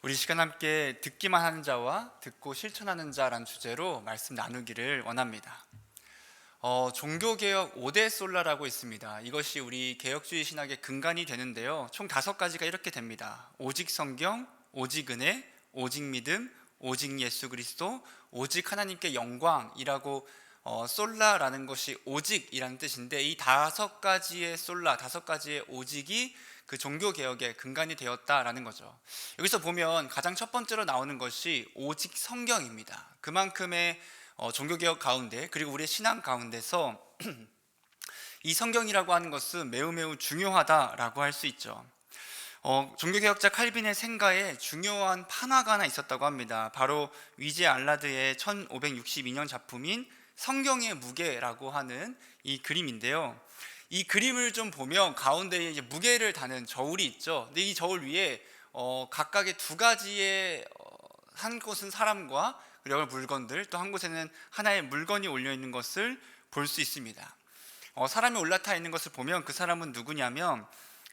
우리 시간 함께 듣기만 하는 자와 듣고 실천하는 자라는 주제로 말씀 나누기를 원합니다. 종교개혁 5대 솔라라고 있습니다. 이것이 우리 개혁주의 신학의 근간이 되는데요, 총 5가지가 이렇게 됩니다. 오직 성경, 오직 은혜, 오직 믿음, 오직 예수 그리스도, 오직 하나님께 영광이라고 솔라라는 것이 오직이라는 뜻인데, 이 5가지의 솔라, 5가지의 오직이 그 종교개혁의 근간이 되었다라는 거죠. 여기서 보면 가장 첫 번째로 나오는 것이 오직 성경입니다. 그만큼의 종교개혁 가운데, 그리고 우리의 신앙 가운데서 이 성경이라고 하는 것은 매우 매우 중요하다라고 할 수 있죠. 종교개혁자 칼빈의 생가에 중요한 판화가 하나 있었다고 합니다. 바로 위제 알라드의 1562년 작품인 성경의 무게라고 하는 이 그림인데요, 이 그림을 좀 보면 가운데에 이제 무게를 다는 저울이 있죠. 근데 이 저울 위에 각각의 2가지의 한 곳은 사람과 그리고 여러 물건들, 또 한 곳에는 하나의 물건이 올려 있는 것을 볼 수 있습니다. 사람이 올라타 있는 것을 보면 그 사람은 누구냐면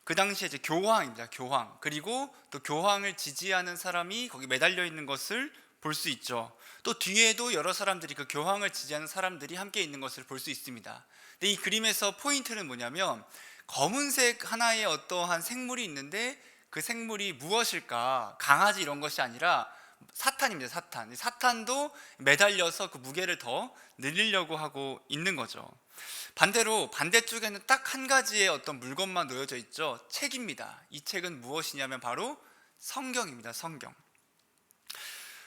그 당시에 이제 교황입니다. 교황. 그리고 또 교황을 지지하는 사람이 거기 매달려 있는 것을 볼 수 있죠. 또 뒤에도 여러 사람들이, 그 교황을 지지하는 사람들이 함께 있는 것을 볼 수 있습니다. 근데 이 그림에서 포인트는 뭐냐면 검은색 하나의 어떠한 생물이 있는데 그 생물이 무엇일까? 강아지 이런 것이 아니라 사탄입니다. 사탄. 사탄도 매달려서 그 무게를 더 늘리려고 하고 있는 거죠. 반대로 반대쪽에는 딱 한 가지의 어떤 물건만 놓여져 있죠. 책입니다. 이 책은 무엇이냐면 바로 성경입니다. 성경.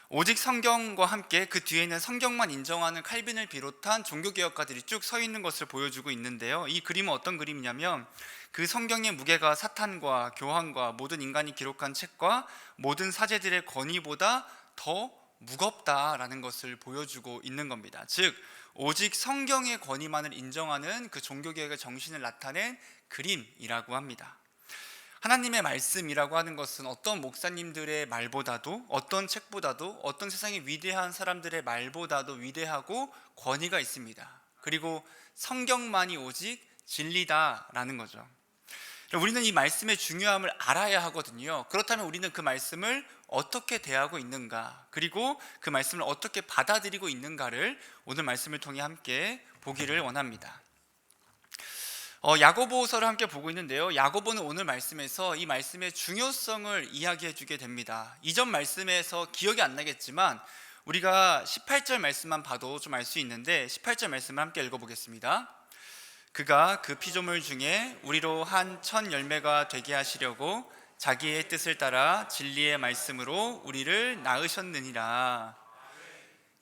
오직 성경과 함께 그 뒤에는 성경만 인정하는 칼빈을 비롯한 종교개혁가들이 쭉 서 있는 것을 보여주고 있는데요, 이 그림은 어떤 그림이냐면 그 성경의 무게가 사탄과 교황과 모든 인간이 기록한 책과 모든 사제들의 권위보다 더 무겁다라는 것을 보여주고 있는 겁니다. 즉 오직 성경의 권위만을 인정하는 그 종교개혁의 정신을 나타낸 그림이라고 합니다. 하나님의 말씀이라고 하는 것은 어떤 목사님들의 말보다도, 어떤 책보다도, 어떤 세상의 위대한 사람들의 말보다도 위대하고 권위가 있습니다. 그리고 성경만이 오직 진리다라는 거죠. 우리는 이 말씀의 중요함을 알아야 하거든요. 그렇다면 우리는 그 말씀을 어떻게 대하고 있는가, 그리고 그 말씀을 어떻게 받아들이고 있는가를 오늘 말씀을 통해 함께 보기를 원합니다. 야고보서를 함께 보고 있는데요, 야고보는 오늘 말씀에서 이 말씀의 중요성을 이야기해 주게 됩니다. 이전 말씀에서 기억이 안 나겠지만 우리가 18절 말씀만 봐도 좀 알 수 있는데, 18절 말씀을 함께 읽어보겠습니다. 그가 그 피조물 중에 우리로 한 첫 열매가 되게 하시려고 자기의 뜻을 따라 진리의 말씀으로 우리를 낳으셨느니라.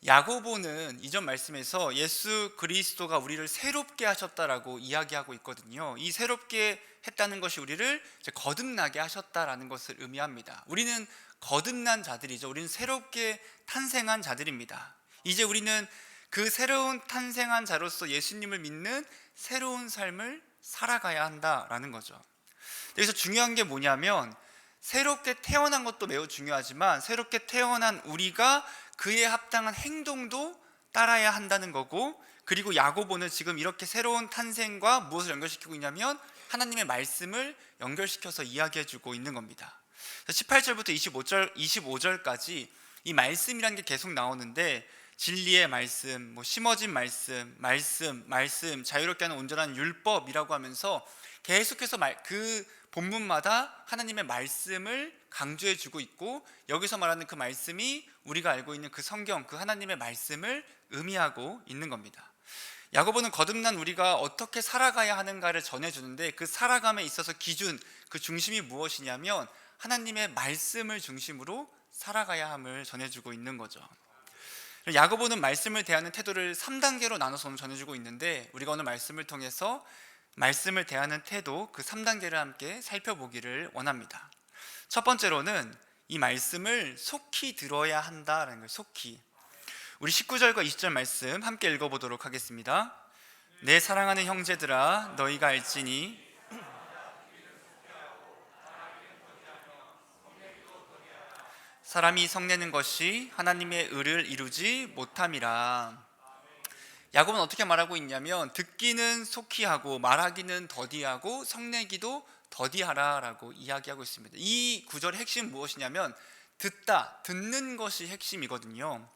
야고보는 이전 말씀에서 예수 그리스도가 우리를 새롭게 하셨다라고 이야기하고 있거든요. 이 새롭게 했다는 것이 우리를 거듭나게 하셨다라는 것을 의미합니다. 우리는 거듭난 자들이죠. 우리는 새롭게 탄생한 자들입니다. 이제 우리는 그 새로운 탄생한 자로서 예수님을 믿는 새로운 삶을 살아가야 한다라는 거죠. 여기서 중요한 게 뭐냐면, 새롭게 태어난 것도 매우 중요하지만 새롭게 태어난 우리가 그에 합당한 행동도 따라야 한다는 거고, 그리고 야고보는 지금 이렇게 새로운 탄생과 무엇을 연결시키고 있냐면 하나님의 말씀을 연결시켜서 이야기해주고 있는 겁니다. 18절부터 25절까지 이 말씀이라는 게 계속 나오는데, 진리의 말씀, 심어진 말씀, 자유롭게 하는 온전한 율법이라고 하면서 계속해서 그 본문마다 하나님의 말씀을 강조해 주고 있고, 여기서 말하는 그 말씀이 우리가 알고 있는 그 성경, 그 하나님의 말씀을 의미하고 있는 겁니다. 야고보는 거듭난 우리가 어떻게 살아가야 하는가를 전해주는데, 그 살아감에 있어서 기준, 그 중심이 무엇이냐면 하나님의 말씀을 중심으로 살아가야 함을 전해주고 있는 거죠. 야고보는 말씀을 대하는 태도를 3단계로 나눠서 오늘 전해주고 있는데, 우리가 오늘 말씀을 통해서 말씀을 대하는 태도, 그 3단계를 함께 살펴보기를 원합니다. 첫 번째로는 이 말씀을 속히 들어야 한다는 거예요. 속히. 우리 19절과 20절 말씀 함께 읽어보도록 하겠습니다. 내 사랑하는 형제들아, 너희가 알지니 사람이 성내는 것이 하나님의 의를 이루지 못함이라. 야고보는 어떻게 말하고 있냐면, 듣기는 속히 하고 말하기는 더디하고 성내기도 더디하라 라고 이야기하고 있습니다. 이 구절의 핵심은 무엇이냐면 듣는 것이 핵심이거든요.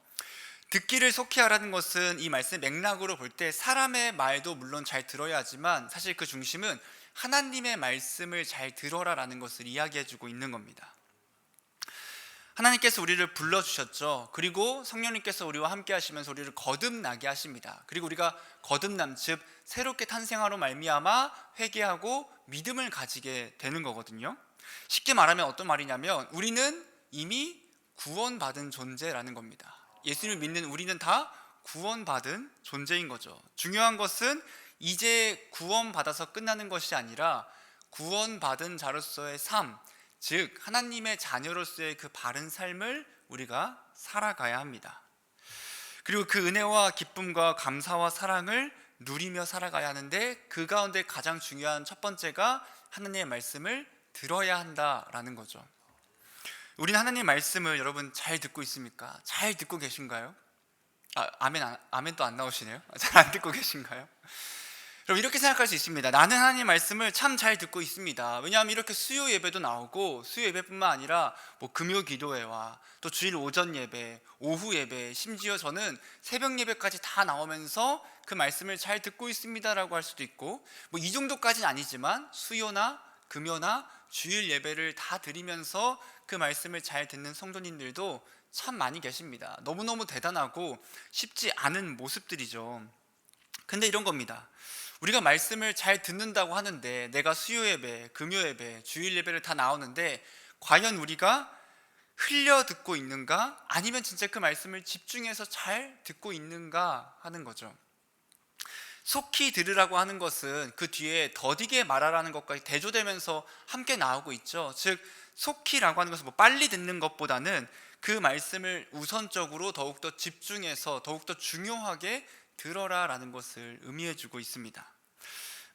듣기를 속히 하라는 것은 이 말씀 맥락으로 볼 때 사람의 말도 물론 잘 들어야 하지만 사실 그 중심은 하나님의 말씀을 잘 들어라라는 것을 이야기해주고 있는 겁니다. 하나님께서 우리를 불러주셨죠. 그리고 성령님께서 우리와 함께 하시면서 우리를 거듭나게 하십니다. 그리고 우리가 거듭남, 즉 새롭게 탄생하로 말미암아 회개하고 믿음을 가지게 되는 거거든요. 쉽게 말하면 어떤 말이냐면 우리는 이미 구원받은 존재라는 겁니다. 예수님을 믿는 우리는 다 구원받은 존재인 거죠. 중요한 것은 이제 구원받아서 끝나는 것이 아니라 구원받은 자로서의 삶, 즉 하나님의 자녀로서의 그 바른 삶을 우리가 살아가야 합니다. 그리고 그 은혜와 기쁨과 감사와 사랑을 누리며 살아가야 하는데 그 가운데 가장 중요한 첫 번째가 하나님의 말씀을 들어야 한다라는 거죠. 우리는 하나님의 말씀을 여러분 잘 듣고 있습니까? 잘 듣고 계신가요? 아멘 또 안 나오시네요. 잘 안 듣고 계신가요? 여러분 이렇게 생각할 수 있습니다. 나는 하나님의 말씀을 참 잘 듣고 있습니다. 왜냐하면 이렇게 수요 예배도 나오고 수요 예배뿐만 아니라 금요 기도회와 또 주일 오전 예배, 오후 예배, 심지어 저는 새벽 예배까지 다 나오면서 그 말씀을 잘 듣고 있습니다라고 할 수도 있고 이 정도까지는 아니지만 수요나 금요나 주일 예배를 다 드리면서 그 말씀을 잘 듣는 성도님들도 참 많이 계십니다. 너무너무 대단하고 쉽지 않은 모습들이죠. 근데 이런 겁니다. 우리가 말씀을 잘 듣는다고 하는데 내가 수요 예배, 금요 예배, 주일 예배를 다 나오는데 과연 우리가 흘려 듣고 있는가? 아니면 진짜 그 말씀을 집중해서 잘 듣고 있는가 하는 거죠. 속히 들으라고 하는 것은 그 뒤에 더디게 말하라는 것까지 대조되면서 함께 나오고 있죠. 즉 속히라고 하는 것은 빨리 듣는 것보다는 그 말씀을 우선적으로 더욱더 집중해서 더욱더 중요하게 들어라라는 것을 의미해주고 있습니다.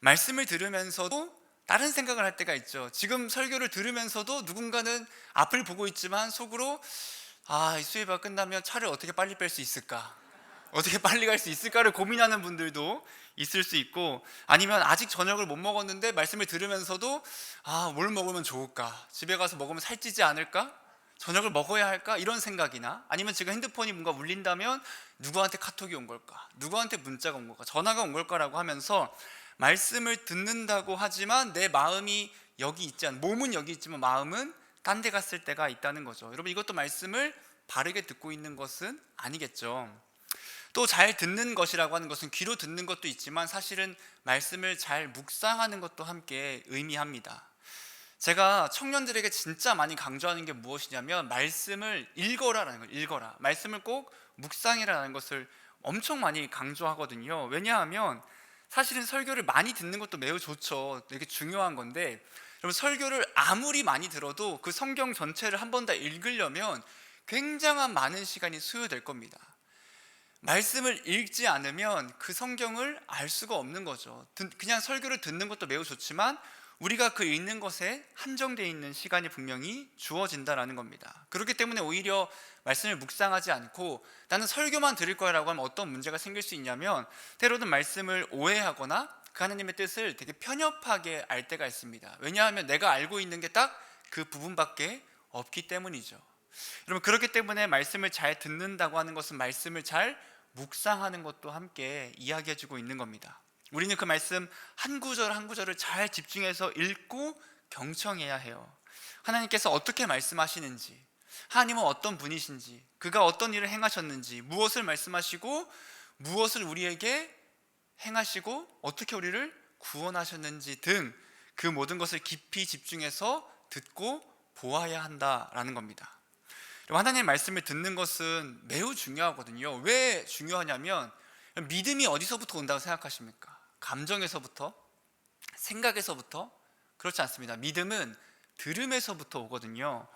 말씀을 들으면서도 다른 생각을 할 때가 있죠. 지금 설교를 들으면서도 누군가는 앞을 보고 있지만 속으로 이 수요예배가 끝나면 차를 어떻게 빨리 뺄 수 있을까? 어떻게 빨리 갈 수 있을까를 고민하는 분들도 있을 수 있고 아니면 아직 저녁을 못 먹었는데 말씀을 들으면서도 뭘 먹으면 좋을까? 집에 가서 먹으면 살찌지 않을까? 저녁을 먹어야 할까? 이런 생각이나 아니면 지금 핸드폰이 뭔가 울린다면 누구한테 카톡이 온 걸까? 누구한테 문자가 온 걸까? 전화가 온 걸까라고 하면서 말씀을 듣는다고 하지만 내 마음이 여기 있지 않은 몸은 여기 있지만 마음은 딴 데 갔을 때가 있다는 거죠. 여러분 이것도 말씀을 바르게 듣고 있는 것은 아니겠죠. 또 잘 듣는 것이라고 하는 것은 귀로 듣는 것도 있지만 사실은 말씀을 잘 묵상하는 것도 함께 의미합니다. 제가 청년들에게 진짜 많이 강조하는 게 무엇이냐면 말씀을 읽어라라는 거예요. 읽어라. 말씀을 꼭 묵상이라는 것을 엄청 많이 강조하거든요. 왜냐하면 사실은 설교를 많이 듣는 것도 매우 좋죠. 되게 중요한 건데 여러분 설교를 아무리 많이 들어도 그 성경 전체를 한 번 다 읽으려면 굉장한 많은 시간이 소요될 겁니다. 말씀을 읽지 않으면 그 성경을 알 수가 없는 거죠. 그냥 설교를 듣는 것도 매우 좋지만 우리가 그 읽는 것에 한정되어 있는 시간이 분명히 주어진다라는 겁니다. 그렇기 때문에 오히려 말씀을 묵상하지 않고 나는 설교만 들을 거라고 하면 어떤 문제가 생길 수 있냐면 때로는 말씀을 오해하거나 그 하나님의 뜻을 되게 편협하게 알 때가 있습니다. 왜냐하면 내가 알고 있는 게 딱 그 부분밖에 없기 때문이죠. 여러분 그렇기 때문에 말씀을 잘 듣는다고 하는 것은 말씀을 잘 묵상하는 것도 함께 이야기해주고 있는 겁니다. 우리는 그 말씀 한 구절 한 구절을 잘 집중해서 읽고 경청해야 해요. 하나님께서 어떻게 말씀하시는지, 하나님은 어떤 분이신지, 그가 어떤 일을 행하셨는지, 무엇을 말씀하시고 무엇을 우리에게 행하시고 어떻게 우리를 구원하셨는지 등 그 모든 것을 깊이 집중해서 듣고 보아야 한다라는 겁니다. 하나님의 말씀을 듣는 것은 매우 중요하거든요. 왜 중요하냐면 믿음이 어디서부터 온다고 생각하십니까? 감정에서부터? 생각에서부터? 그렇지 않습니다. 믿음은 들음에서부터 오거든요.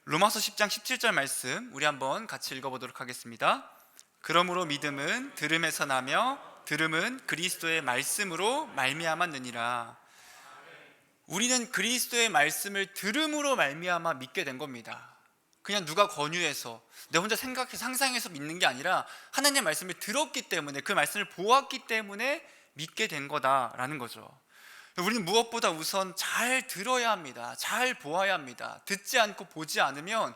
로마서 10장 17절 말씀 우리 한번 같이 읽어보도록 하겠습니다. 그러므로 믿음은 들음에서 나며 들음은 그리스도의 말씀으로 말미암았느니라. 우리는 그리스도의 말씀을 들음으로 말미암아 믿게 된 겁니다. 그냥 누가 권유해서 내 혼자 생각해서 상상해서 믿는 게 아니라 하나님의 말씀을 들었기 때문에 그 말씀을 보았기 때문에 믿게 된 거다라는 거죠. 우리는 무엇보다 우선 잘 들어야 합니다. 잘 보아야 합니다. 듣지 않고 보지 않으면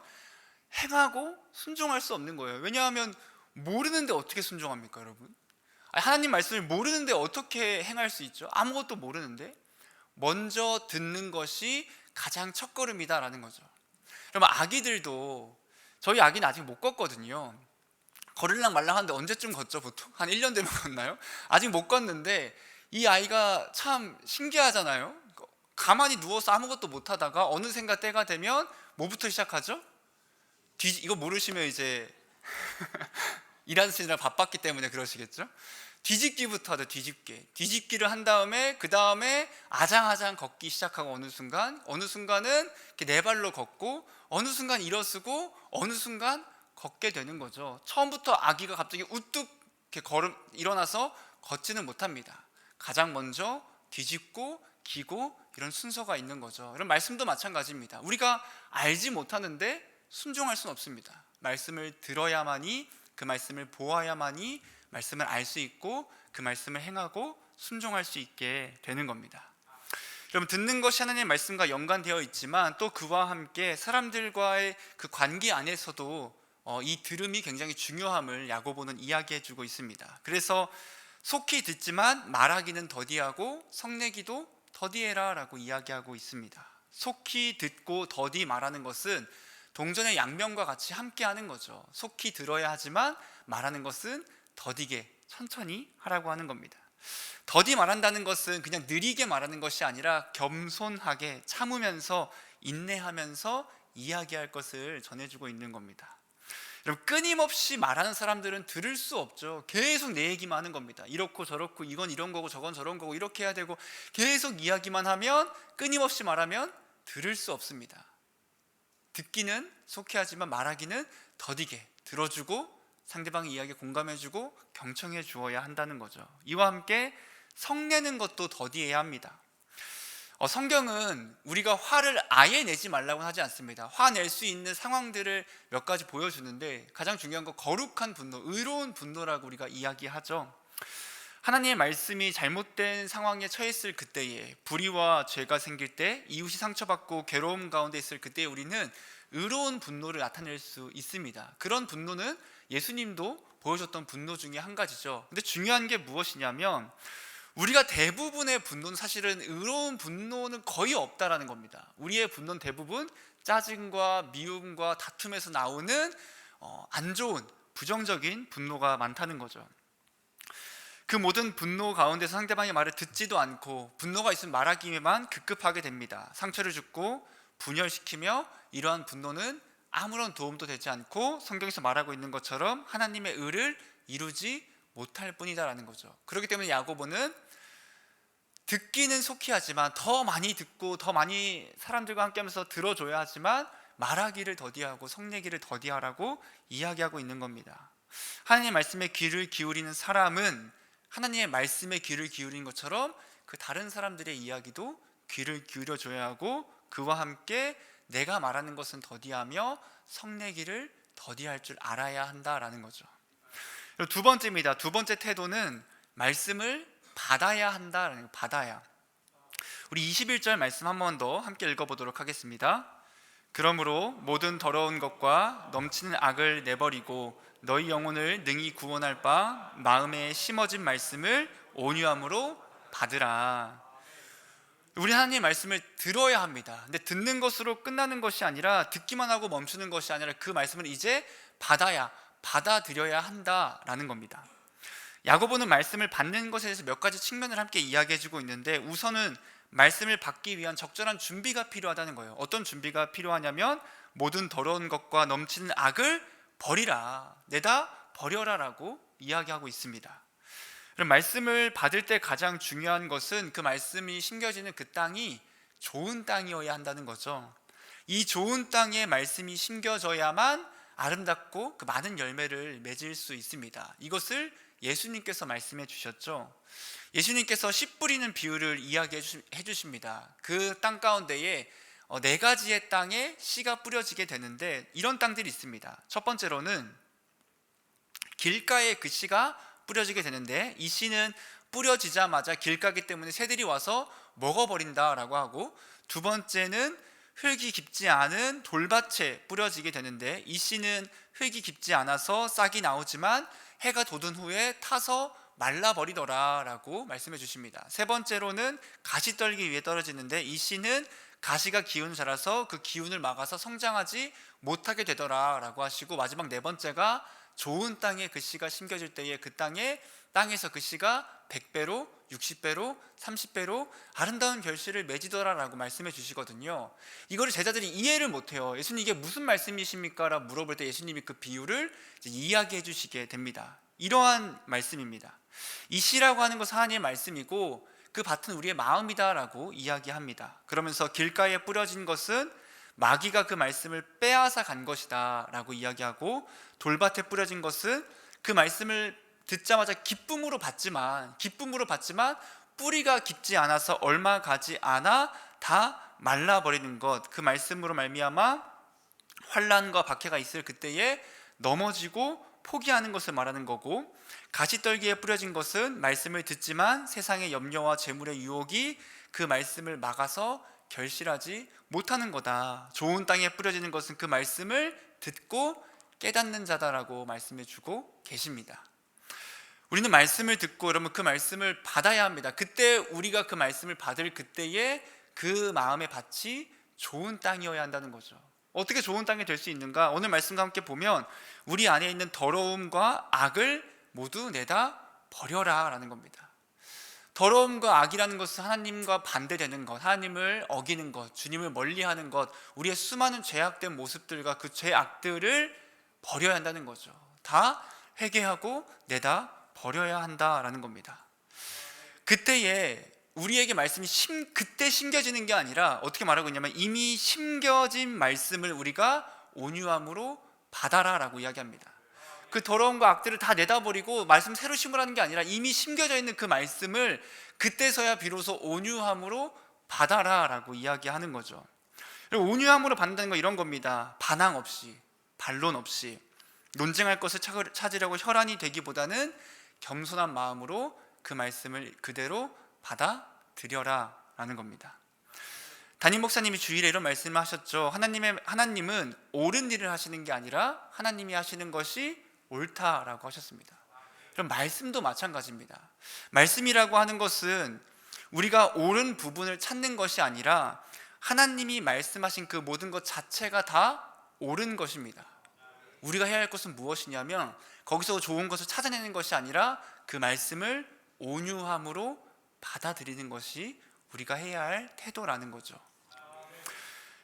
행하고 순종할 수 없는 거예요. 왜냐하면 모르는데 어떻게 순종합니까, 여러분? 하나님 말씀을 모르는데 어떻게 행할 수 있죠? 아무것도 모르는데 먼저 듣는 것이 가장 첫걸음이다라는 거죠. 그럼 아기들도, 저희 아기는 아직 못 걷거든요. 걸을랑 말랑 하는데 언제쯤 걷죠? 보통 한 1년 되면 걷나요? 아직 못 걷는데 이 아이가 참 신기하잖아요. 가만히 누워서 아무것도 못 하다가 어느샌가 때가 되면 뭐부터 시작하죠? 이거 모르시면 이제 일하시느라 바빴기 때문에 그러시겠죠? 뒤집기부터 하죠. 뒤집기를 한 다음에 그 다음에 아장아장 걷기 시작하고 어느 순간은 이렇게 네 발로 걷고 어느 순간 일어서고 어느 순간 걷게 되는 거죠. 처음부터 아기가 갑자기 우뚝 이렇게 일어나서 걷지는 못합니다. 가장 먼저 뒤집고 기고 이런 순서가 있는 거죠. 이런 말씀도 마찬가지입니다. 우리가 알지 못하는데 순종할 수는 없습니다. 말씀을 들어야만이, 그 말씀을 보아야만이 말씀을 알 수 있고 그 말씀을 행하고 순종할 수 있게 되는 겁니다. 여러분, 듣는 것이 하나님의 말씀과 연관되어 있지만 또 그와 함께 사람들과의 그 관계 안에서도 이 들음이 굉장히 중요함을 야고보는 이야기해주고 있습니다. 그래서 속히 듣지만 말하기는 더디하고 성내기도 더디해라 라고 이야기하고 있습니다. 속히 듣고 더디 말하는 것은 동전의 양면과 같이 함께 하는 거죠. 속히 들어야 하지만 말하는 것은 더디게 천천히 하라고 하는 겁니다. 더디 말한다는 것은 그냥 느리게 말하는 것이 아니라 겸손하게 참으면서 인내하면서 이야기할 것을 전해주고 있는 겁니다. 여러분, 끊임없이 말하는 사람들은 들을 수 없죠. 계속 내 얘기만 하는 겁니다. 이렇고 저렇고 이건 이런 거고 저건 저런 거고 이렇게 해야 되고 계속 이야기만 하면, 끊임없이 말하면 들을 수 없습니다. 듣기는 속히 하지만 말하기는 더디게 들어주고 상대방의 이야기에 공감해주고 경청해 주어야 한다는 거죠. 이와 함께 성내는 것도 더디해야 합니다. 성경은 우리가 화를 아예 내지 말라고 하지 않습니다. 화낼 수 있는 상황들을 몇 가지 보여주는데 가장 중요한 거 거룩한 분노, 의로운 분노라고 우리가 이야기하죠. 하나님의 말씀이 잘못된 상황에 처했을 그때에, 불의와 죄가 생길 때, 이웃이 상처받고 괴로움 가운데 있을 그때에 우리는 의로운 분노를 나타낼 수 있습니다. 그런 분노는 예수님도 보여줬던 분노 중에 한 가지죠. 근데 중요한 게 무엇이냐면 우리가 대부분의 분노는, 사실은 의로운 분노는 거의 없다라는 겁니다. 우리의 분노는 대부분 짜증과 미움과 다툼에서 나오는 안 좋은 부정적인 분노가 많다는 거죠. 그 모든 분노 가운데서 상대방의 말을 듣지도 않고 분노가 있으면 말하기에만 급급하게 됩니다. 상처를 주고 분열시키며 이러한 분노는 아무런 도움도 되지 않고 성경에서 말하고 있는 것처럼 하나님의 의를 이루지 못할 뿐이다라는 거죠. 그렇기 때문에 야고보는 듣기는 속히 하지만 더 많이 듣고 더 많이 사람들과 함께하면서 들어줘야 하지만 말하기를 더디하고 성내기를 더디하라고 이야기하고 있는 겁니다. 하나님의 말씀에 귀를 기울이는 사람은 하나님의 말씀에 귀를 기울인 것처럼 그 다른 사람들의 이야기도 귀를 기울여줘야 하고 그와 함께 내가 말하는 것은 더디하며 성내기를 더디할 줄 알아야 한다라는 거죠. 두 번째입니다. 두 번째 태도는 말씀을 받아야 한다라는 거예요. 받아야. 우리 21절 말씀 한 번 더 함께 읽어보도록 하겠습니다. 그러므로 모든 더러운 것과 넘치는 악을 내버리고 너희 영혼을 능히 구원할 바 마음에 심어진 말씀을 온유함으로 받으라. 우리 하나님의 말씀을 들어야 합니다. 근데 듣는 것으로 끝나는 것이 아니라, 듣기만 하고 멈추는 것이 아니라 그 말씀을 이제 받아들여야 한다라는 겁니다. 야고보는 말씀을 받는 것에 대해서 몇 가지 측면을 함께 이야기해주고 있는데, 우선은 말씀을 받기 위한 적절한 준비가 필요하다는 거예요. 어떤 준비가 필요하냐면 모든 더러운 것과 넘치는 악을 버리라, 내다 버려라 라고 이야기하고 있습니다. 그럼 말씀을 받을 때 가장 중요한 것은 그 말씀이 심겨지는 그 땅이 좋은 땅이어야 한다는 거죠. 이 좋은 땅에 말씀이 심겨져야만 아름답고 그 많은 열매를 맺을 수 있습니다. 이것을 예수님께서 말씀해 주셨죠. 예수님께서 씨 뿌리는 비유를 이야기해 주십니다. 그 땅 가운데에 네 가지의 땅에 씨가 뿌려지게 되는데 이런 땅들이 있습니다. 첫 번째로는 길가에 그 씨가 뿌려지게 되는데, 이 씨는 뿌려지자마자 길가기 때문에 새들이 와서 먹어버린다라고 하고, 두 번째는 흙이 깊지 않은 돌밭에 뿌려지게 되는데, 이 씨는 흙이 깊지 않아서 싹이 나오지만 해가 돋은 후에 타서 말라버리더라 라고 말씀해 주십니다. 세 번째로는 가시떨기 위에 떨어지는데, 이 씨는 가시가 기운을 자라서 그 기운을 막아서 성장하지 못하게 되더라 라고 하시고, 마지막 네 번째가 좋은 땅에 그 씨가 심겨질 때에 그 땅에서 그 씨가 100배로 60배로 30배로 아름다운 결실을 맺이더라 라고 말씀해 주시거든요. 이거를 제자들이 이해를 못해요. 예수님 이게 무슨 말씀이십니까? 라고 물어볼 때 예수님이 그 비유를 이야기해 주시게 됩니다. 이러한 말씀입니다. 이 씨라고 하는 것은 하나님의 말씀이고 그 밭은 우리의 마음이다 라고 이야기합니다. 그러면서 길가에 뿌려진 것은 마귀가 그 말씀을 빼앗아 간 것이다 라고 이야기하고, 돌밭에 뿌려진 것은 그 말씀을 듣자마자 기쁨으로 받지만 뿌리가 깊지 않아서 얼마 가지 않아 다 말라버리는 것, 그 말씀으로 말미암아 환난과 박해가 있을 그때에 넘어지고 포기하는 것을 말하는 거고, 가시떨기에 뿌려진 것은 말씀을 듣지만 세상의 염려와 재물의 유혹이 그 말씀을 막아서 결실하지 못하는 거다. 좋은 땅에 뿌려지는 것은 그 말씀을 듣고 깨닫는 자다라고 말씀해 주고 계십니다. 우리는 말씀을 듣고 여러분 그 말씀을 받아야 합니다. 그때 우리가 그 말씀을 받을 그때에 그 마음의 밭이 좋은 땅이어야 한다는 거죠. 어떻게 좋은 땅이 될 수 있는가? 오늘 말씀과 함께 보면 우리 안에 있는 더러움과 악을 모두 내다 버려라 라는 겁니다. 더러움과 악이라는 것은 하나님과 반대되는 것, 하나님을 어기는 것, 주님을 멀리하는 것, 우리의 수많은 죄악된 모습들과 그 죄악들을 버려야 한다는 거죠. 다 회개하고 내다 버려야 한다라는 겁니다. 그때에 우리에게 말씀이 그때 심겨지는 게 아니라 어떻게 말하고 있냐면, 이미 심겨진 말씀을 우리가 온유함으로 받아라 라고 이야기합니다. 그 더러움과 악들을 다 내다버리고 말씀 새로 심으라는 게 아니라 이미 심겨져 있는 그 말씀을 그때서야 비로소 온유함으로 받아라 라고 이야기하는 거죠. 온유함으로 받는다는 건 이런 겁니다. 반항 없이, 반론 없이, 논쟁할 것을 찾으려고 혈안이 되기보다는 겸손한 마음으로 그 말씀을 그대로 받아들여라 라는 겁니다. 담임 목사님이 주일에 이런 말씀을 하셨죠. 하나님은 옳은 일을 하시는 게 아니라 하나님이 하시는 것이 옳다라고 하셨습니다. 그럼 말씀도 마찬가지입니다. 말씀이라고 하는 것은 우리가 옳은 부분을 찾는 것이 아니라 하나님이 말씀하신 그 모든 것 자체가 다 옳은 것입니다. 우리가 해야 할 것은 무엇이냐면 거기서 좋은 것을 찾아내는 것이 아니라 그 말씀을 온유함으로 받아들이는 것이 우리가 해야 할 태도라는 거죠.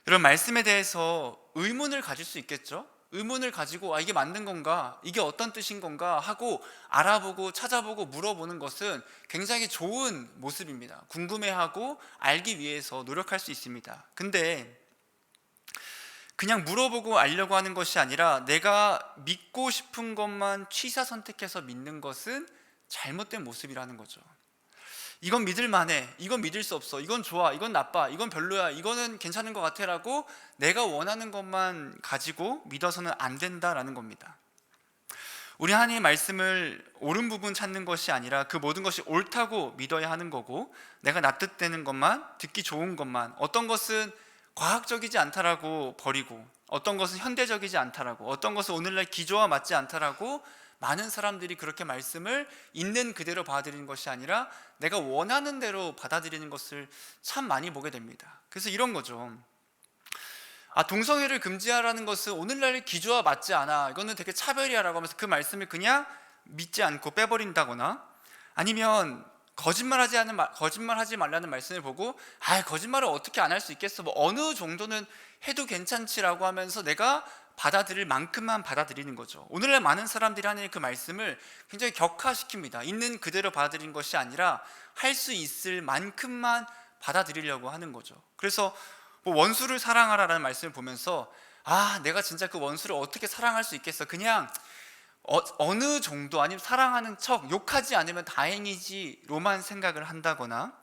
이런 말씀에 대해서 의문을 가질 수 있겠죠. 의문을 가지고 이게 맞는 건가? 이게 어떤 뜻인 건가? 하고 알아보고 찾아보고 물어보는 것은 굉장히 좋은 모습입니다. 궁금해하고 알기 위해서 노력할 수 있습니다. 근데 그냥 물어보고 알려고 하는 것이 아니라 내가 믿고 싶은 것만 취사 선택해서 믿는 것은 잘못된 모습이라는 거죠. 이건 믿을 만해, 이건 믿을 수 없어, 이건 좋아, 이건 나빠, 이건 별로야, 이거는 괜찮은 것 같아 라고 내가 원하는 것만 가지고 믿어서는 안 된다라는 겁니다. 우리 하나님의 말씀을 옳은 부분 찾는 것이 아니라 그 모든 것이 옳다고 믿어야 하는 거고, 내가 납득되는 것만, 듣기 좋은 것만, 어떤 것은 과학적이지 않다라고 버리고, 어떤 것은 현대적이지 않다라고, 어떤 것은 오늘날 기조와 맞지 않다라고 많은 사람들이 그렇게 말씀을 있는 그대로 받아들이는 것이 아니라 내가 원하는 대로 받아들이는 것을 참 많이 보게 됩니다. 그래서 이런 거죠. 동성애를 금지하라는 것은 오늘날 기조와 맞지 않아, 이거는 되게 차별이야 라고 하면서 그 말씀을 그냥 믿지 않고 빼버린다거나, 아니면 거짓말하지 말라는 말씀을 보고 거짓말을 어떻게 안 할 수 있겠어, 뭐 어느 정도는 해도 괜찮지라고 하면서 내가 받아들일 만큼만 받아들이는 거죠. 오늘날 많은 사람들이 하는 그 말씀을 굉장히 격화시킵니다. 있는 그대로 받아들이는 것이 아니라 할 수 있을 만큼만 받아들이려고 하는 거죠. 그래서 뭐 원수를 사랑하라는 말씀을 보면서 내가 진짜 그 원수를 어떻게 사랑할 수 있겠어, 그냥 어느 정도, 아니면 사랑하는 척, 욕하지 않으면 다행이지로만 생각을 한다거나,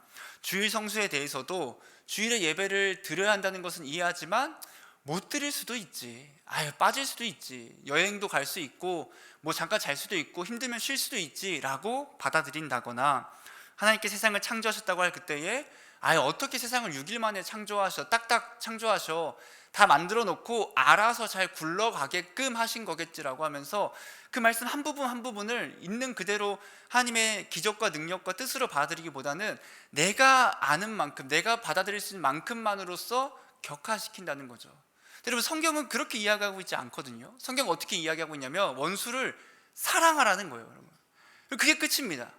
주일 성수에 대해서도 주일에 예배를 드려야 한다는 것은 이해하지만 못 드릴 수도 있지, 빠질 수도 있지, 여행도 갈 수 있고 뭐 잠깐 잘 수도 있고 힘들면 쉴 수도 있지 라고 받아들인다거나, 하나님께 세상을 창조하셨다고 할 그때에 아예 어떻게 세상을 6일 만에 창조하셔, 딱딱 창조하셔, 다 만들어 놓고 알아서 잘 굴러가게끔 하신 거겠지라고 하면서 그 말씀 한 부분 한 부분을 있는 그대로 하나님의 기적과 능력과 뜻으로 받아들이기보다는 내가 아는 만큼, 내가 받아들일 수 있는 만큼만으로써 격화시킨다는 거죠. 여러분, 성경은 그렇게 이야기하고 있지 않거든요. 성경은 어떻게 이야기하고 있냐면 원수를 사랑하라는 거예요, 여러분. 그게 끝입니다.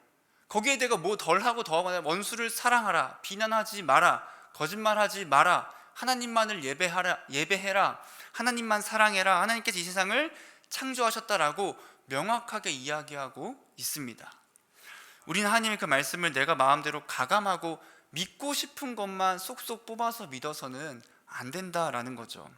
거기에 내가 뭐 덜하고 더하거나, 원수를 사랑하라, 비난하지 마라, 거짓말하지 마라, 하나님만을 예배해라, 하나님만 사랑해라, 하나님께서 이 세상을 창조하셨다라고 명확하게 이야기하고 있습니다. 우리는 하나님의 그 말씀을 내가 마음대로 가감하고 믿고 싶은 것만 쏙쏙 뽑아서 믿어서는 안 된다라는 거죠.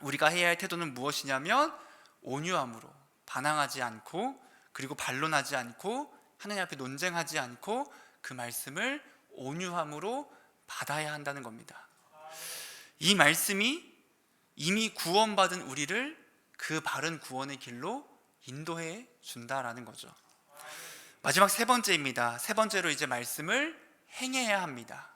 우리가 해야 할 태도는 무엇이냐면 온유함으로, 반항하지 않고, 그리고 반론하지 않고, 하나님 앞에 논쟁하지 않고 그 말씀을 온유함으로 받아야 한다는 겁니다. 이 말씀이 이미 구원받은 우리를 그 바른 구원의 길로 인도해 준다라는 거죠. 마지막 세 번째입니다. 세 번째로 이제 말씀을 행해야 합니다.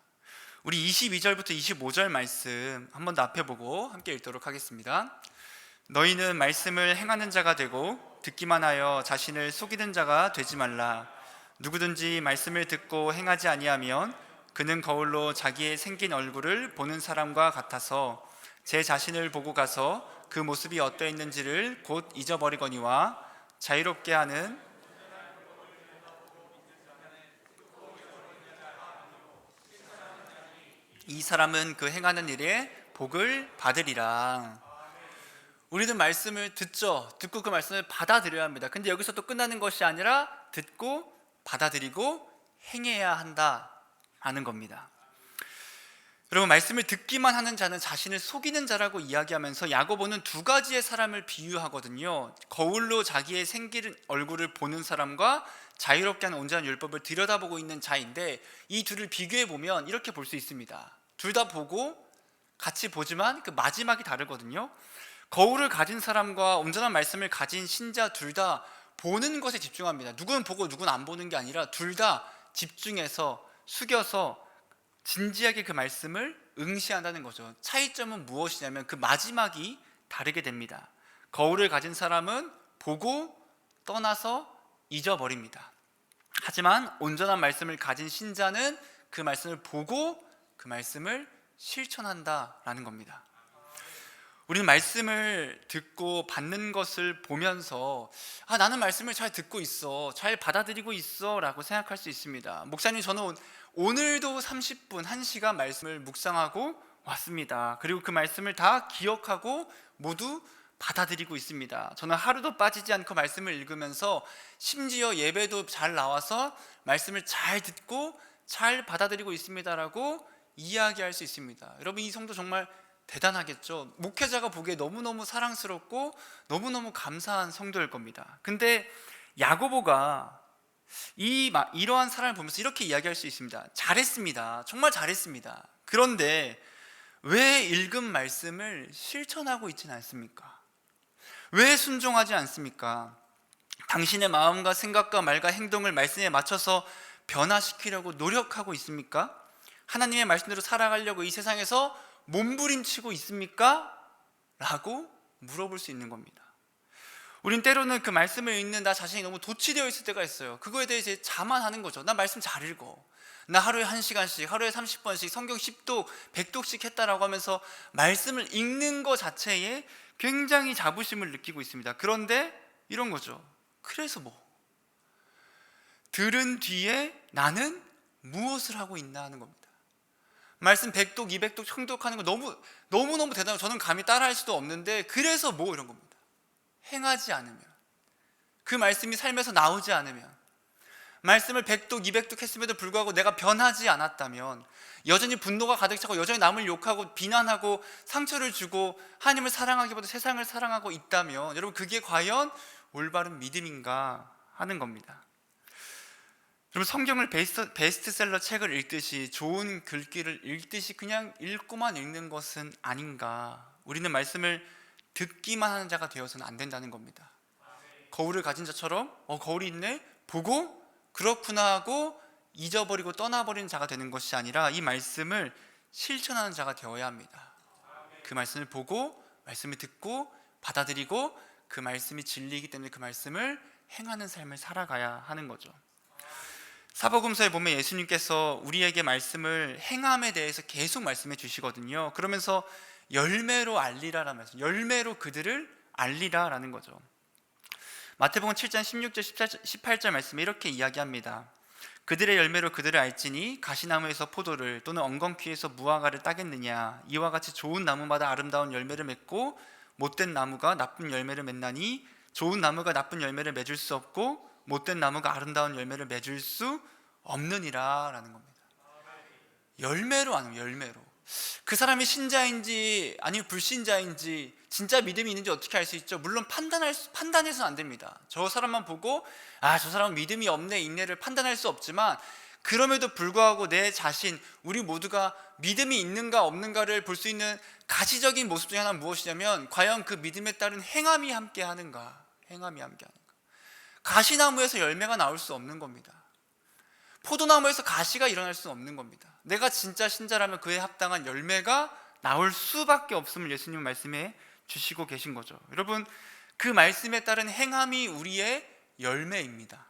우리 22절부터 25절 말씀 한 번 더 앞에 보고 함께 읽도록 하겠습니다. 너희는 말씀을 행하는 자가 되고 듣기만 하여 자신을 속이는 자가 되지 말라. 누구든지 말씀을 듣고 행하지 아니하면 그는 거울로 자기의 생긴 얼굴을 보는 사람과 같아서 제 자신을 보고 가서 그 모습이 어떠했는지를 곧 잊어버리거니와 자유롭게 하는 이 사람은 그 행하는 일에 복을 받으리라. 우리는 말씀을 듣죠. 듣고 그 말씀을 받아들여야 합니다. 근데 여기서 또 끝나는 것이 아니라 듣고 받아들이고 행해야 한다라는 겁니다. 여러분, 말씀을 듣기만 하는 자는 자신을 속이는 자라고 이야기하면서 야고보는 두 가지의 사람을 비유하거든요. 거울로 자기의 생긴 얼굴을 보는 사람과 자유롭게 하는 온전한 율법을 들여다보고 있는 자인데, 이 둘을 비교해 보면 이렇게 볼 수 있습니다. 둘 다 보고 같이 보지만 그 마지막이 다르거든요. 거울을 가진 사람과 온전한 말씀을 가진 신자 둘 다 보는 것에 집중합니다. 누구는 보고 누구는 안 보는 게 아니라 둘 다 집중해서 숙여서 진지하게 그 말씀을 응시한다는 거죠. 차이점은 무엇이냐면 그 마지막이 다르게 됩니다. 거울을 가진 사람은 보고 떠나서 잊어버립니다. 하지만 온전한 말씀을 가진 신자는 그 말씀을 보고 그 말씀을 실천한다라는 겁니다. 우리는 말씀을 듣고 받는 것을 보면서 나는 말씀을 잘 듣고 있어, 잘 받아들이고 있어 라고 생각할 수 있습니다. 목사님, 저는 오늘도 30분, 1시간 말씀을 묵상하고 왔습니다. 그리고 그 말씀을 다 기억하고 모두 받아들이고 있습니다. 저는 하루도 빠지지 않고 말씀을 읽으면서 심지어 예배도 잘 나와서 말씀을 잘 듣고 잘 받아들이고 있습니다라고 이야기할 수 있습니다. 여러분, 이 성도 정말 대단하겠죠. 목회자가 보기에 너무너무 사랑스럽고 너무너무 감사한 성도일 겁니다. 근데 야고보가 이러한 사람을 보면서 이렇게 이야기할 수 있습니다. 잘했습니다. 정말 잘했습니다. 그런데 왜 읽은 말씀을 실천하고 있지는 않습니까? 왜 순종하지 않습니까? 당신의 마음과 생각과 말과 행동을 말씀에 맞춰서 변화시키려고 노력하고 있습니까? 하나님의 말씀대로 살아가려고 이 세상에서 몸부림치고 있습니까? 라고 물어볼 수 있는 겁니다. 우린 때로는 그 말씀을 읽는 나 자신이 너무 도취되어 있을 때가 있어요. 그거에 대해 이제 자만하는 거죠. 나 말씀 잘 읽어, 나 하루에 1시간씩, 하루에 30번씩 성경 10독, 100독씩 했다라고 하면서 말씀을 읽는 것 자체에 굉장히 자부심을 느끼고 있습니다. 그런데 이런 거죠. 그래서 뭐? 들은 뒤에 나는 무엇을 하고 있나 하는 겁니다. 말씀 100독, 200독, 1000독 하는 거 너무너무 대단하고 저는 감히 따라할 수도 없는데 그래서 뭐? 이런 겁니다. 행하지 않으면, 그 말씀이 삶에서 나오지 않으면, 말씀을 100독, 200독 했음에도 불구하고 내가 변하지 않았다면, 여전히 분노가 가득 차고 여전히 남을 욕하고 비난하고 상처를 주고 하나님을 사랑하기보다 세상을 사랑하고 있다면, 여러분, 그게 과연 올바른 믿음인가 하는 겁니다. 여러분, 성경을 베스트셀러 책을 읽듯이, 좋은 글귀를 읽듯이 그냥 읽고만 읽는 것은 아닌가. 우리는 말씀을 듣기만 하는 자가 되어서는 안 된다는 겁니다. 거울을 가진 자처럼 거울이 있네? 보고 그렇구나 하고 잊어버리고 떠나버리는 자가 되는 것이 아니라 이 말씀을 실천하는 자가 되어야 합니다. 그 말씀을 보고 말씀을 듣고 받아들이고 그 말씀이 진리이기 때문에 그 말씀을 행하는 삶을 살아가야 하는 거죠. 사복음서에 보면 예수님께서 우리에게 말씀을 행함에 대해서 계속 말씀해 주시거든요. 그러면서 열매로 알리라라는 말씀, 열매로 그들을 알리라라는 거죠. 마태복음 7장 16절 18절 말씀에 이렇게 이야기합니다. 그들의 열매로 그들을 알지니 가시나무에서 포도를 또는 엉겅퀴에서 무화과를 따겠느냐. 이와 같이 좋은 나무마다 아름다운 열매를 맺고 못된 나무가 나쁜 열매를 맺나니 좋은 나무가 나쁜 열매를 맺을 수 없고 못된 나무가 아름다운 열매를 맺을 수 없느니라 라는 겁니다. 열매로 아니면 열매로. 그 사람이 신자인지 아니면 불신자인지 진짜 믿음이 있는지 어떻게 알 수 있죠? 물론 판단해서는 안 됩니다. 저 사람만 보고 저 사람은 믿음이 없네 있네를 판단할 수 없지만, 그럼에도 불구하고 내 자신, 우리 모두가 믿음이 있는가 없는가를 볼 수 있는 가시적인 모습 중에 하나는 무엇이냐면 과연 그 믿음에 따른 행함이 함께 하는가. 행함이 함께 하는가. 가시나무에서 열매가 나올 수 없는 겁니다. 포도나무에서 가시가 일어날 수 없는 겁니다. 내가 진짜 신자라면 그에 합당한 열매가 나올 수밖에 없음을 예수님은 말씀해 주시고 계신 거죠. 여러분, 그 말씀에 따른 행함이 우리의 열매입니다.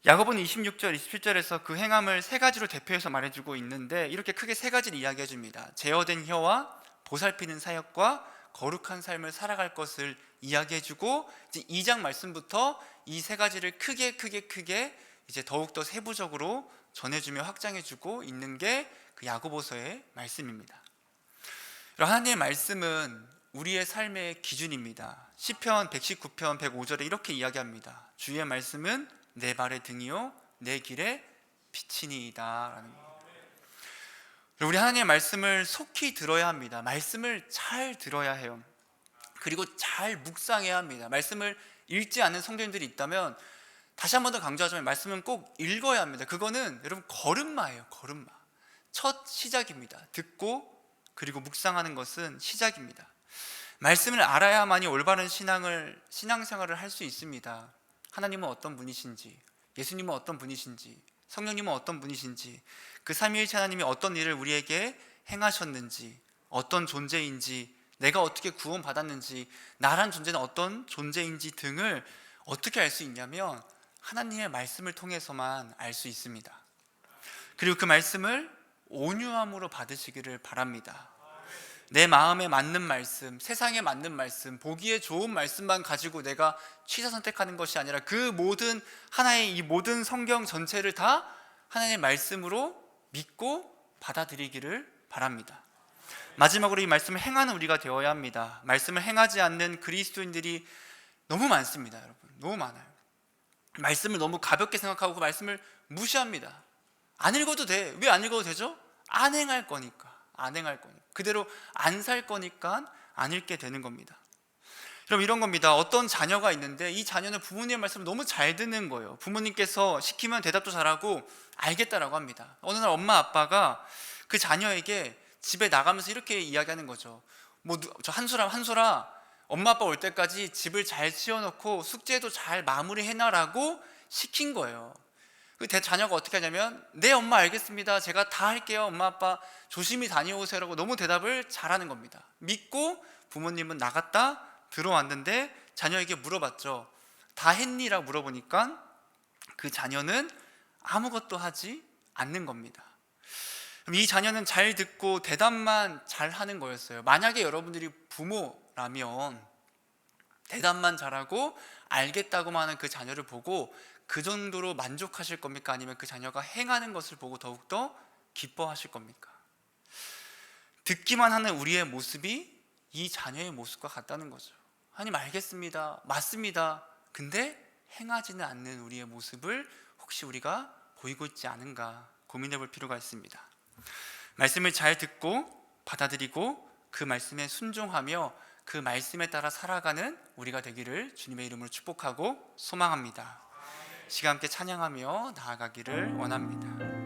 야고보는 26절, 27절에서 그 행함을 세 가지로 대표해서 말해주고 있는데 이렇게 크게 세 가지를 이야기해 줍니다. 제어된 혀와 보살피는 사역과 거룩한 삶을 살아갈 것을 이야기해주고, 이제 2장 말씀부터 이 세 가지를 크게 이제 더욱더 세부적으로 전해주며 확장해주고 있는 게 그 야고보서의 말씀입니다. 하나님의 말씀은 우리의 삶의 기준입니다. 시편 119편 105절에 이렇게 이야기합니다. 주의 말씀은 내 발의 등이요 내 길의 빛이니이다 라는 겁니다. 우리 하나님의 말씀을 속히 들어야 합니다. 말씀을 잘 들어야 해요. 그리고 잘 묵상해야 합니다. 말씀을 읽지 않는 성도님들이 있다면 다시 한 번 더 강조하자면 말씀은 꼭 읽어야 합니다. 그거는 여러분 걸음마예요. 걸음마. 첫 시작입니다. 듣고 그리고 묵상하는 것은 시작입니다. 말씀을 알아야만이 올바른 신앙생활을 할 수 있습니다. 하나님은 어떤 분이신지, 예수님은 어떤 분이신지, 성령님은 어떤 분이신지, 그 삼위일체 하나님이 어떤 일을 우리에게 행하셨는지, 어떤 존재인지, 내가 어떻게 구원받았는지, 나란 존재는 어떤 존재인지 등을 어떻게 알 수 있냐면 하나님의 말씀을 통해서만 알 수 있습니다. 그리고 그 말씀을 온유함으로 받으시기를 바랍니다. 내 마음에 맞는 말씀, 세상에 맞는 말씀, 보기에 좋은 말씀만 가지고 내가 취사 선택하는 것이 아니라 그 모든 하나의 이 모든 성경 전체를 다 하나님의 말씀으로 믿고 받아들이기를 바랍니다. 마지막으로 이 말씀을 행하는 우리가 되어야 합니다. 말씀을 행하지 않는 그리스도인들이 너무 많습니다. 여러분, 너무 많아요. 말씀을 너무 가볍게 생각하고 그 말씀을 무시합니다. 안 읽어도 돼. 왜 안 읽어도 되죠? 안 행할 거니까. 그대로 안 살 거니까 안 읽게 되는 겁니다. 그럼 이런 겁니다. 어떤 자녀가 있는데 이 자녀는 부모님의 말씀을 너무 잘 듣는 거예요. 부모님께서 시키면 대답도 잘하고 알겠다라고 합니다. 어느 날 엄마 아빠가 그 자녀에게 집에 나가면서 이렇게 이야기하는 거죠. 저 한솔아 엄마 아빠 올 때까지 집을 잘 치워놓고 숙제도 잘 마무리해놔라고 시킨 거예요. 그 자녀가 어떻게 하냐면 네 엄마 알겠습니다. 제가 다 할게요. 엄마 아빠 조심히 다녀오세요라고 너무 대답을 잘하는 겁니다. 믿고 부모님은 나갔다 들어왔는데 자녀에게 물어봤죠. 다 했니? 라고 물어보니까 그 자녀는 아무것도 하지 않는 겁니다. 이 자녀는 잘 듣고 대답만 잘 하는 거였어요. 만약에 여러분들이 부모라면 대답만 잘하고 알겠다고만 하는 그 자녀를 보고 그 정도로 만족하실 겁니까? 아니면 그 자녀가 행하는 것을 보고 더욱더 기뻐하실 겁니까? 듣기만 하는 우리의 모습이 이 자녀의 모습과 같다는 거죠. 하나님 알겠습니다. 맞습니다. 근데 행하지는 않는 우리의 모습을 혹시 우리가 보이고 있지 않은가 고민해 볼 필요가 있습니다. 말씀을 잘 듣고 받아들이고 그 말씀에 순종하며 그 말씀에 따라 살아가는 우리가 되기를 주님의 이름으로 축복하고 소망합니다. 시간 함께 찬양하며 나아가기를 원합니다.